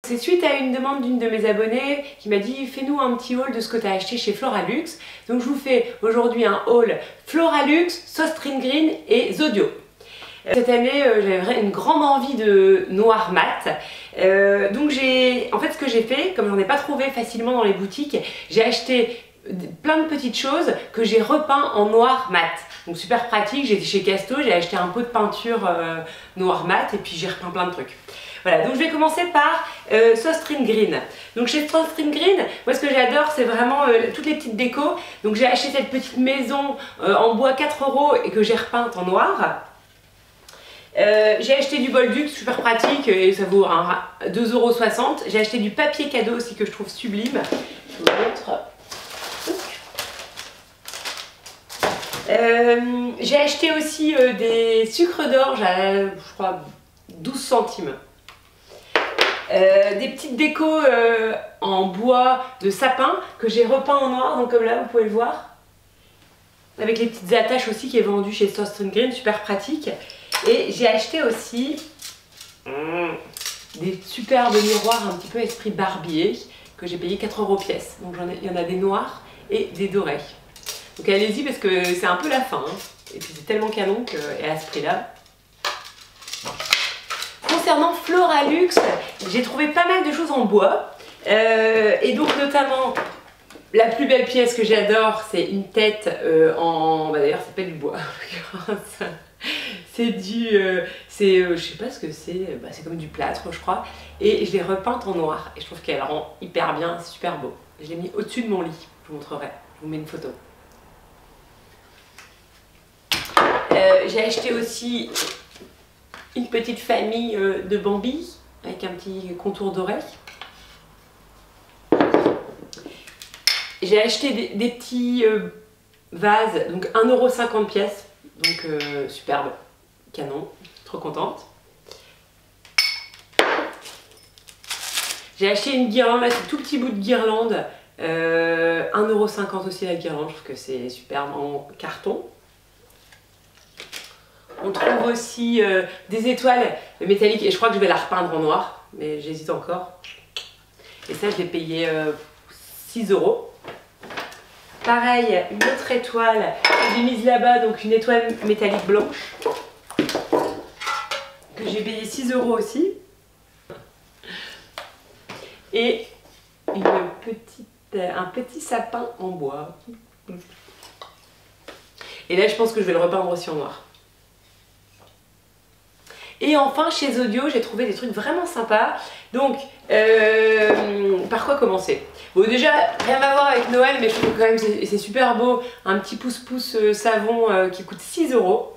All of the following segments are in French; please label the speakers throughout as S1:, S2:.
S1: C'est suite à une demande d'une de mes abonnées qui m'a dit fais-nous un petit haul de ce que tu as acheté chez Floralux. Donc je vous fais aujourd'hui un haul Floralux, Sostring Green et Zodio. Cette année j'avais une grande envie de noir mat. Donc en fait ce que j'ai fait, comme j'en ai pas trouvé facilement dans les boutiques, j'ai acheté plein de petites choses que j'ai repeint en noir mat. Donc super pratique, j'ai été chez Casto, j'ai acheté un pot de peinture noir mat et puis j'ai repeint plein de trucs. Voilà, donc je vais commencer par Sostring Green. Donc chez Sostring Green, moi ce que j'adore c'est vraiment toutes les petites décos. Donc j'ai acheté cette petite maison en bois 4 € et que j'ai repeinte en noir. J'ai acheté du Bolduc, super pratique et ça vaut 2,60 €. J'ai acheté du papier cadeau aussi que je trouve sublime. Je vous montre. J'ai acheté aussi des sucres d'orge à, je crois, 12 centimes. Des petites décos en bois de sapin que j'ai repeint en noir, donc comme là vous pouvez le voir. Avec les petites attaches aussi qui est vendu chez Sostring Green, super pratique. Et j'ai acheté aussi des superbes miroirs un petit peu esprit barbier que j'ai payé 4 € pièce. Donc il y en a des noirs et des dorés. Donc allez-y parce que c'est un peu la fin. Hein. Et puis c'est tellement canon et à ce prix-là. Concernant Floralux, j'ai trouvé pas mal de choses en bois. Et donc notamment, la plus belle pièce que j'adore, c'est une tête en... Bah, d'ailleurs, c'est pas du bois. C'est du... je sais pas ce que c'est. Bah, c'est comme du plâtre, je crois. Et je l'ai repeinte en noir. Et je trouve qu'elle rend hyper bien, c'est super beau. Je l'ai mis au-dessus de mon lit. Je vous montrerai. Je vous mets une photo. J'ai acheté aussi une petite famille de Bambi avec un petit contour d'oreille. J'ai acheté des petits vases, donc 1,50 € pièce, donc superbe, canon, trop contente. J'ai acheté une guirlande, là c'est tout petit bout de guirlande, 1,50 € aussi la guirlande, je trouve que c'est superbe en carton. On trouve aussi des étoiles métalliques et je crois que je vais la repeindre en noir, mais j'hésite encore. Et ça, je l'ai payé 6 €. Pareil, une autre étoile que j'ai mise là-bas, donc une étoile métallique blanche, que j'ai payé 6 € aussi. Et un petit sapin en bois. Et là, je pense que je vais le repeindre aussi en noir. Et enfin, chez Zodio, j'ai trouvé des trucs vraiment sympas. Donc, par quoi commencer? Bon, déjà, rien à voir avec Noël, mais je trouve quand même c'est super beau. Un petit pouce-pouce savon qui coûte 6 €.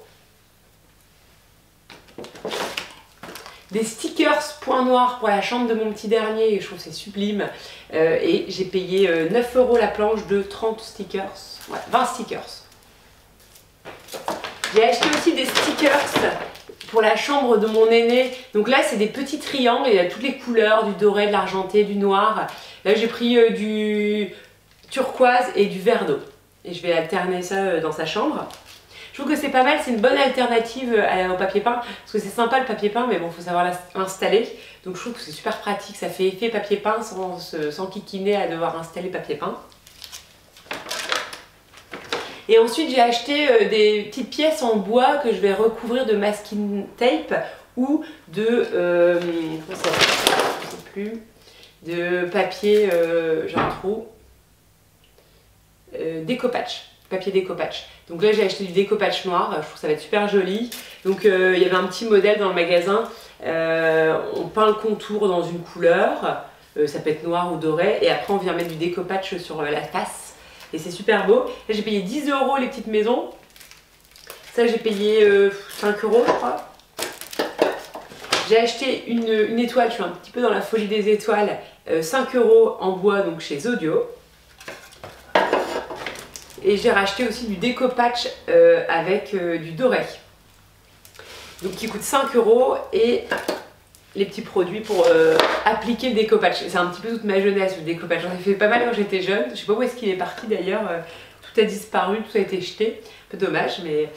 S1: Des stickers point noir pour la chambre de mon petit dernier, je trouve que c'est sublime. Et j'ai payé 9 € la planche de 30 stickers. Ouais, 20 stickers. J'ai acheté aussi des stickers pour la chambre de mon aîné. Donc là c'est des petits triangles, il y a toutes les couleurs, du doré, de l'argenté, du noir. Là j'ai pris du turquoise et du vert d'eau. Et je vais alterner ça dans sa chambre. Je trouve que c'est pas mal, c'est une bonne alternative au papier peint. Parce que c'est sympa le papier peint, mais bon, il faut savoir l'installer. Donc je trouve que c'est super pratique, ça fait effet papier peint sans kikiner à devoir installer papier peint. Et ensuite j'ai acheté des petites pièces en bois que je vais recouvrir de masking tape ou de comment ça s'appelle, je sais plus, de papier, j'ai un trou, découpage, papier découpage. Donc là j'ai acheté du découpage noir, je trouve que ça va être super joli. Donc il y avait un petit modèle dans le magasin, on peint le contour dans une couleur, ça peut être noir ou doré, et après on vient mettre du découpage sur la face. Et c'est super beau. Là j'ai payé 10 € les petites maisons. Ça j'ai payé 5 € je crois. J'ai acheté une étoile, je suis un petit peu dans la folie des étoiles. 5 € en bois donc chez Zodio. Et j'ai racheté aussi du découpage avec du doré. Donc qui coûte 5 € et les petits produits pour appliquer le découpage. C'est un petit peu toute ma jeunesse le découpage. J'en ai fait pas mal quand j'étais jeune. Je sais pas où est-ce qu'il est parti d'ailleurs, tout a disparu, tout a été jeté, un peu dommage, mais...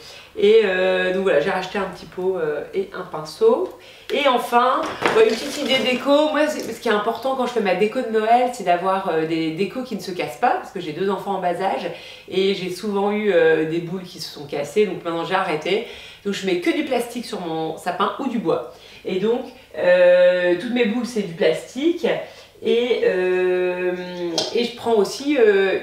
S1: donc voilà, j'ai racheté un petit pot et un pinceau. Et enfin, une petite idée déco. Moi, ce qui est important quand je fais ma déco de Noël, c'est d'avoir des décos qui ne se cassent pas, parce que j'ai 2 enfants en bas âge et j'ai souvent eu des boules qui se sont cassées, donc maintenant j'ai arrêté. Donc je mets que du plastique sur mon sapin ou du bois. Et donc, toutes mes boules, c'est du plastique. Et je prends aussi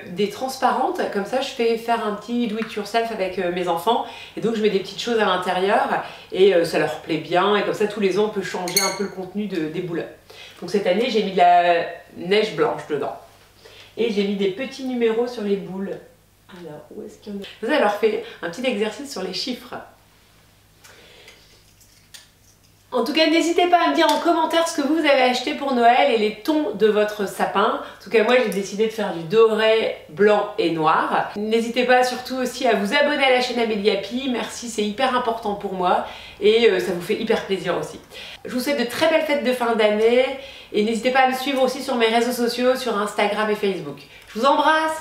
S1: des transparentes, comme ça je fais faire un petit do it yourself avec mes enfants, et donc je mets des petites choses à l'intérieur et ça leur plaît bien, et comme ça tous les ans on peut changer un peu le contenu des boules. Donc cette année j'ai mis de la neige blanche dedans et j'ai mis des petits numéros sur les boules. Alors où est-ce qu'il y en a? Ça leur fait un petit exercice sur les chiffres. En tout cas, n'hésitez pas à me dire en commentaire ce que vous avez acheté pour Noël et les tons de votre sapin. En tout cas, moi, j'ai décidé de faire du doré, blanc et noir. N'hésitez pas surtout aussi à vous abonner à la chaîne Amélie Happy. Merci, c'est hyper important pour moi et ça vous fait hyper plaisir aussi. Je vous souhaite de très belles fêtes de fin d'année et n'hésitez pas à me suivre aussi sur mes réseaux sociaux, sur Instagram et Facebook. Je vous embrasse!